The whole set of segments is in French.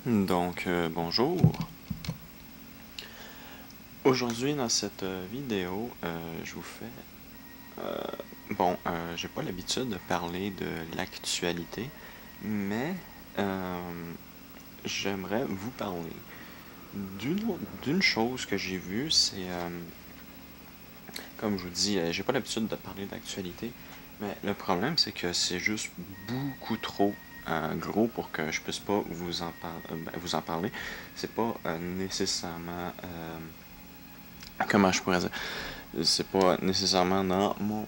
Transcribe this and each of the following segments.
Bonjour. Aujourd'hui, dans cette vidéo, je vous fais... j'ai pas l'habitude de parler de l'actualité, mais j'aimerais vous parler d'une chose que j'ai vue. Comme je vous dis, j'ai pas l'habitude de parler d'actualité, mais le problème, c'est que c'est juste beaucoup trop gros pour que je puisse pas vous en parler. C'est pas nécessairement... comment je pourrais dire? C'est pas nécessairement dans mon...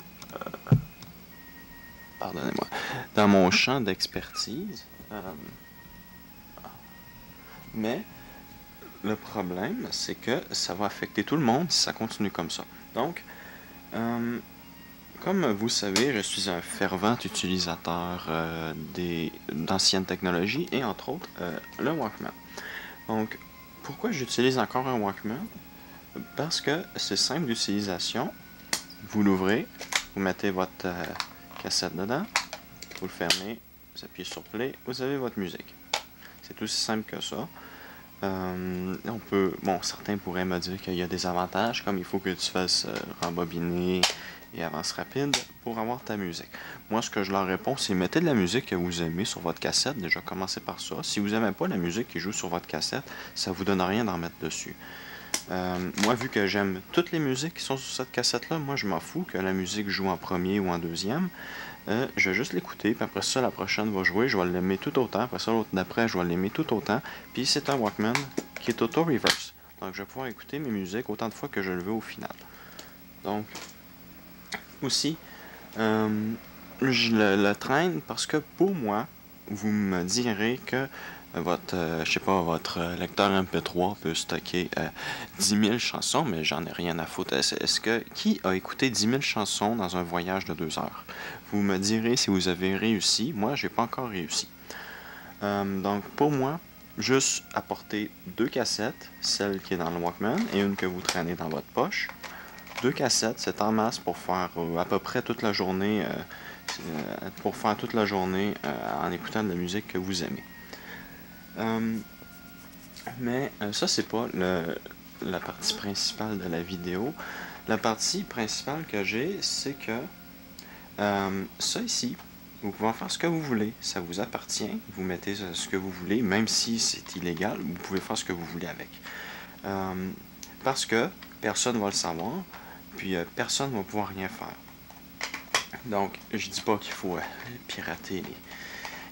Pardonnez-moi. Dans mon champ d'expertise. Mais le problème, c'est que ça va affecter tout le monde si ça continue comme ça. Donc, comme vous savez, je suis un fervent utilisateur d'anciennes technologies et entre autres le Walkman. Donc, pourquoi j'utilise encore un Walkman? Parce que c'est simple d'utilisation. Vous l'ouvrez, vous mettez votre cassette dedans, vous le fermez, vous appuyez sur play, vous avez votre musique. C'est aussi simple que ça. Certains pourraient me dire qu'il y a des avantages, comme il faut que tu fasses rembobiner et avance rapide pour avoir ta musique. Moi, ce que je leur réponds, c'est mettez de la musique que vous aimez sur votre cassette. Déjà, commencez par ça. Si vous n'aimez pas la musique qui joue sur votre cassette, ça vous donne rien d'en mettre dessus. Moi, vu que j'aime toutes les musiques qui sont sur cette cassette-là, moi, je m'en fous que la musique joue en premier ou en deuxième. Je vais juste l'écouter, puis après ça, la prochaine va jouer, je vais l'aimer tout autant. Après ça, l'autre d'après, je vais l'aimer tout autant. Puis c'est un Walkman qui est auto-reverse. Donc, je vais pouvoir écouter mes musiques autant de fois que je le veux au final. Donc, aussi, je le traîne parce que pour moi, vous me direz que votre lecteur MP3 peut stocker 10 000 chansons, mais j'en ai rien à foutre. Qui a écouté 10 000 chansons dans un voyage de 2 heures? Vous me direz si vous avez réussi. Moi, j'ai pas encore réussi. Donc, pour moi, juste apporter 2 cassettes, celle qui est dans le Walkman et une que vous traînez dans votre poche. 2 cassettes, c'est en masse pour faire à peu près toute la journée, en écoutant de la musique que vous aimez. Ça, c'est pas la partie principale de la vidéo. La partie principale que j'ai, c'est que ça ici, vous pouvez en faire ce que vous voulez. Ça vous appartient. Vous mettez ce que vous voulez, même si c'est illégal, vous pouvez faire ce que vous voulez avec. Parce que personne ne va le savoir, puis personne ne va pouvoir rien faire. Donc, je dis pas qu'il faut pirater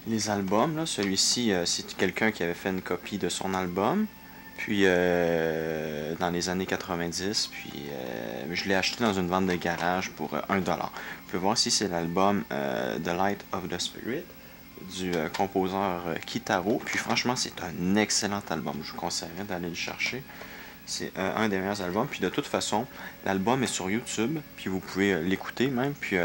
les albums. Là. Celui-ci, c'est quelqu'un qui avait fait une copie de son album. Puis dans les années 90, puis je l'ai acheté dans une vente de garage pour 1$. Vous pouvez voir ici, c'est l'album The Light of the Spirit du compositeur Kitaro. Puis franchement, c'est un excellent album. Je vous conseillerais d'aller le chercher. C'est un des meilleurs albums. Puis de toute façon, l'album est sur YouTube. Puis vous pouvez l'écouter même. Puis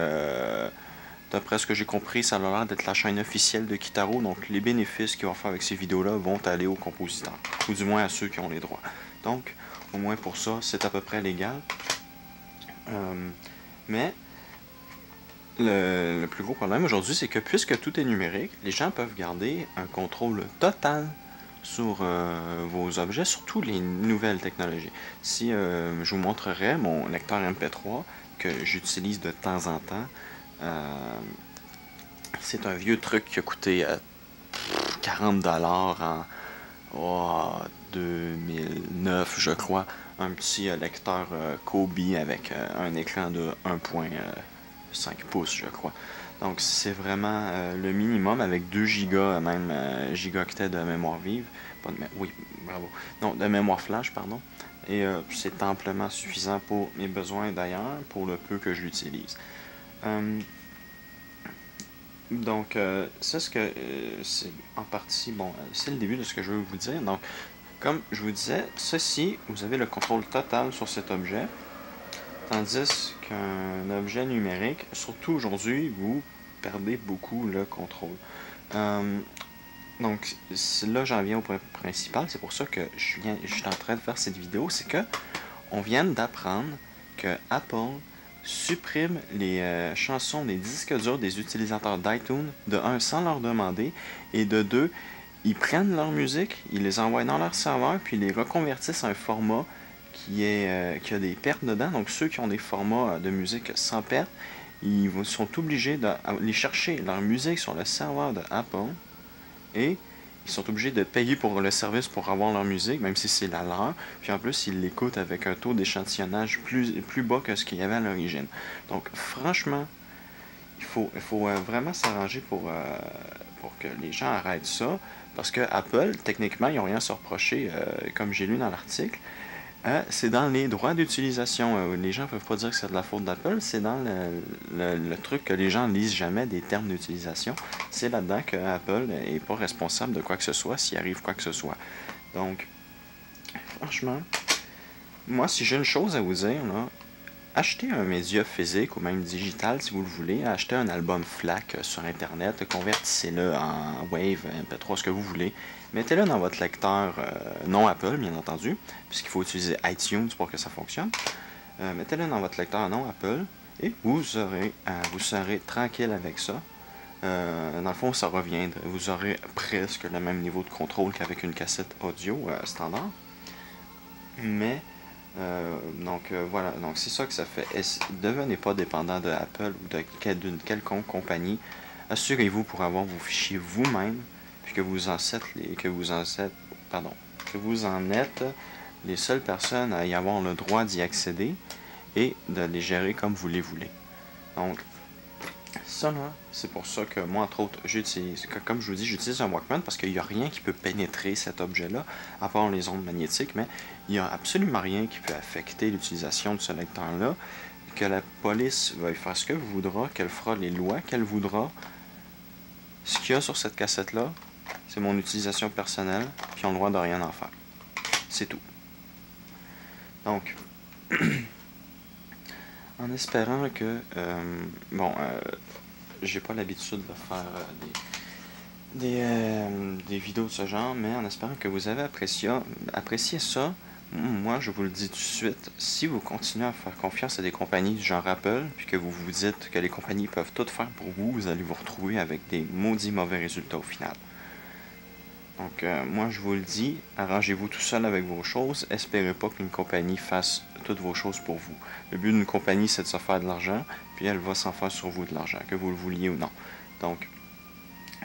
d'après ce que j'ai compris, ça a l'air d'être la chaîne officielle de Kitaro. Donc les bénéfices qu'il va faire avec ces vidéos-là vont aller aux compositeurs. Ou du moins à ceux qui ont les droits. Donc, au moins pour ça, c'est à peu près légal. Mais le plus gros problème aujourd'hui, c'est que puisque tout est numérique, les gens peuvent garder un contrôle total sur vos objets, surtout les nouvelles technologies. Si je vous montrerai mon lecteur MP3 que j'utilise de temps en temps, c'est un vieux truc qui a coûté 40$ en 2009, je crois. Un petit lecteur Kobe avec un écran de 1.5 pouces, je crois. Donc c'est vraiment le minimum avec 2 gigas, même gigaoctets de mémoire vive. Pas de oui, bravo. Non, de mémoire flash, pardon. Et c'est amplement suffisant pour mes besoins d'ailleurs, pour le peu que je l'utilise. C'est ce que c'est en partie, c'est le début de ce que je veux vous dire. Donc, comme je vous disais, ceci, vous avez le contrôle total sur cet objet, tandis qu'un objet numérique, surtout aujourd'hui, vous perdez beaucoup le contrôle. Donc, là, j'en viens au point principal. C'est pour ça que je suis en train de faire cette vidéo. C'est que on vient d'apprendre que Apple supprime les chansons des disques durs des utilisateurs d'iTunes, de un, sans leur demander, et de deux, ils prennent leur musique, ils les envoient dans leur serveur, puis ils les reconvertissent en un format qui a des pertes dedans. Donc ceux qui ont des formats de musique sans perte, sont obligés d'aller chercher leur musique sur le serveur de Apple et ils sont obligés de payer pour le service pour avoir leur musique, même si c'est la leur. Puis en plus, ils l'écoutent avec un taux d'échantillonnage plus bas que ce qu'il y avait à l'origine. Donc franchement, il faut vraiment s'arranger pour que les gens arrêtent ça. Parce que Apple, techniquement, ils n'ont rien à se reprocher, comme j'ai lu dans l'article. C'est dans les droits d'utilisation. Les gens ne peuvent pas dire que c'est de la faute d'Apple. C'est dans le truc que les gens ne lisent jamais des termes d'utilisation. C'est là-dedans que Apple n'est pas responsable de quoi que ce soit s'il arrive quoi que ce soit. Donc, franchement, moi, si j'ai une chose à vous dire, là, achetez un média physique ou même digital si vous le voulez. Achetez un album FLAC sur Internet, convertissez-le en Wave, MP3, ce que vous voulez. Mettez-le dans votre lecteur non Apple, bien entendu, puisqu'il faut utiliser iTunes pour que ça fonctionne. Mettez-le dans votre lecteur non Apple et vous serez tranquille avec ça. Dans le fond, ça revient. Vous aurez presque le même niveau de contrôle qu'avec une cassette audio standard. Mais voilà, donc c'est ça que ça fait. Devenez pas dépendant de Apple ou d'une quelconque compagnie. Assurez-vous pour avoir vos fichiers vous-même, puis que vous en êtes les seules personnes à y avoir le droit d'y accéder et de les gérer comme vous les voulez. Donc, ça là, c'est pour ça que moi, entre autres, comme je vous dis, j'utilise un Walkman parce qu'il n'y a rien qui peut pénétrer cet objet-là, à part les ondes magnétiques, mais il n'y a absolument rien qui peut affecter l'utilisation de ce lecteur-là, que la police va faire ce qu'elle voudra, qu'elle fera les lois qu'elle voudra. Ce qu'il y a sur cette cassette-là, c'est mon utilisation personnelle, puis ils ont le droit de rien en faire. C'est tout. Donc, en espérant que... j'ai pas l'habitude de faire des vidéos de ce genre, mais en espérant que vous avez apprécié ça, moi je vous le dis tout de suite, si vous continuez à faire confiance à des compagnies du genre Apple, puis que vous vous dites que les compagnies peuvent tout faire pour vous, vous allez vous retrouver avec des maudits mauvais résultats au final. Donc moi je vous le dis, arrangez-vous tout seul avec vos choses, espérez pas qu'une compagnie fasse toutes vos choses pour vous. Le but d'une compagnie c'est de se faire de l'argent, puis elle va s'en faire sur vous de l'argent, que vous le vouliez ou non. Donc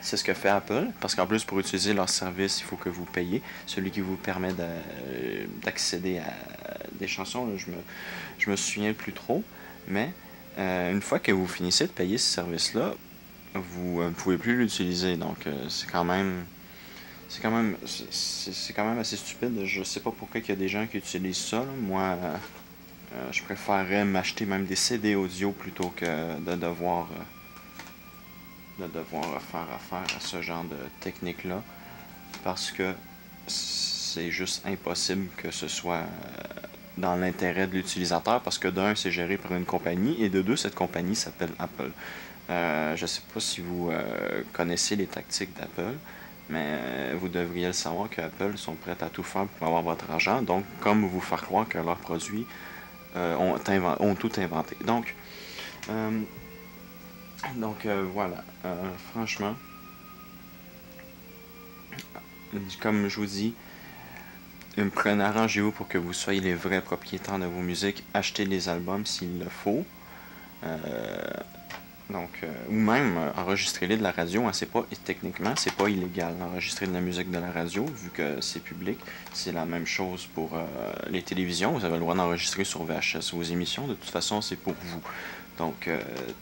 c'est ce que fait Apple, parce qu'en plus pour utiliser leur service, il faut que vous payiez, celui qui vous permet d'accéder à des chansons, là, je me souviens plus trop, mais une fois que vous finissez de payer ce service-là, vous ne pouvez plus l'utiliser, donc c'est quand même assez stupide. Je sais pas pourquoi il y a des gens qui utilisent ça, là. Moi, je préférerais m'acheter même des CD audio plutôt que de devoir faire affaire à ce genre de technique-là. Parce que c'est juste impossible que ce soit dans l'intérêt de l'utilisateur. Parce que d'un, c'est géré par une compagnie. Et de deux, cette compagnie s'appelle Apple. Je sais pas si vous connaissez les tactiques d'Apple. Mais vous devriez le savoir que Apple sont prêts à tout faire pour avoir votre argent. Donc, comme vous faire croire que leurs produits ont tout inventé. Donc, voilà. Franchement, comme je vous dis, arrangez-vous pour que vous soyez les vrais propriétaires de vos musiques. Achetez les albums s'il le faut. Ou même enregistrer-les de la radio, hein, techniquement, c'est pas illégal d'enregistrer de la musique de la radio, vu que c'est public. C'est la même chose pour les télévisions. Vous avez le droit d'enregistrer sur VHS vos émissions. De toute façon, c'est pour vous. Donc,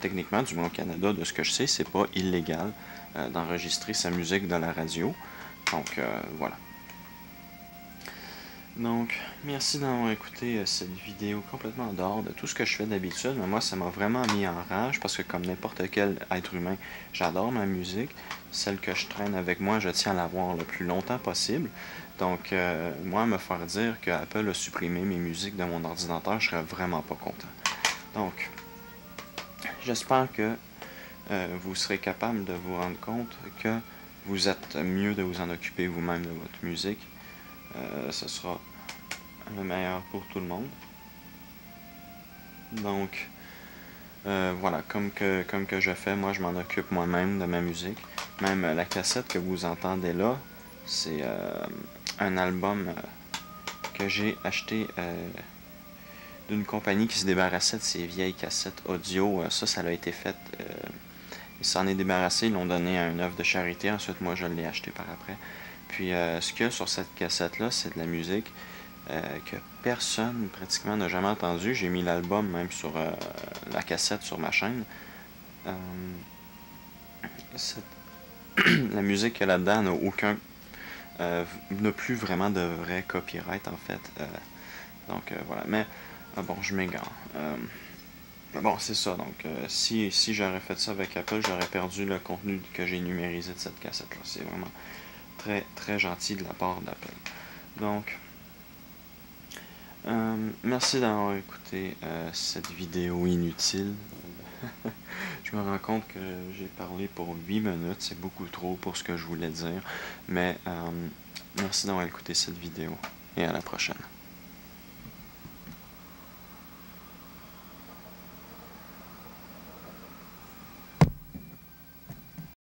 techniquement, du moins au Canada, de ce que je sais, c'est pas illégal d'enregistrer sa musique de la radio. Donc, voilà. Donc, merci d'avoir écouté cette vidéo complètement en dehors de tout ce que je fais d'habitude. Mais moi, ça m'a vraiment mis en rage parce que comme n'importe quel être humain, j'adore ma musique. Celle que je traîne avec moi, je tiens à l'avoir le plus longtemps possible. Donc, moi, me faire dire que Apple a supprimé mes musiques de mon ordinateur, je serais vraiment pas content. Donc, j'espère que vous serez capable de vous rendre compte que vous êtes mieux de vous en occuper vous-même de votre musique. Ce sera le meilleur pour tout le monde. Donc, voilà, comme que je fais, moi je m'en occupe moi-même de ma musique. Même la cassette que vous entendez là, C'est un album que j'ai acheté d'une compagnie qui se débarrassait de ses vieilles cassettes audio. Ça a été fait. Ils s'en est débarrassé, ils l'ont donné à une œuvre de charité. Ensuite, moi, je l'ai acheté par après. Puis, ce qu'il y a sur cette cassette-là, c'est de la musique que personne pratiquement n'a jamais entendu. J'ai mis l'album même sur la cassette sur ma chaîne. La musique qu'il y a là-dedans n'a plus vraiment de vrai copyright en fait. Donc voilà, mais bon, je m'égare. Bon, c'est ça. Donc, si j'aurais fait ça avec Apple, j'aurais perdu le contenu que j'ai numérisé de cette cassette-là. C'est vraiment très, très gentil de la part d'Apple. Donc, merci d'avoir écouté cette vidéo inutile. Je me rends compte que j'ai parlé pour 8 minutes. C'est beaucoup trop pour ce que je voulais dire. Mais merci d'avoir écouté cette vidéo. Et à la prochaine.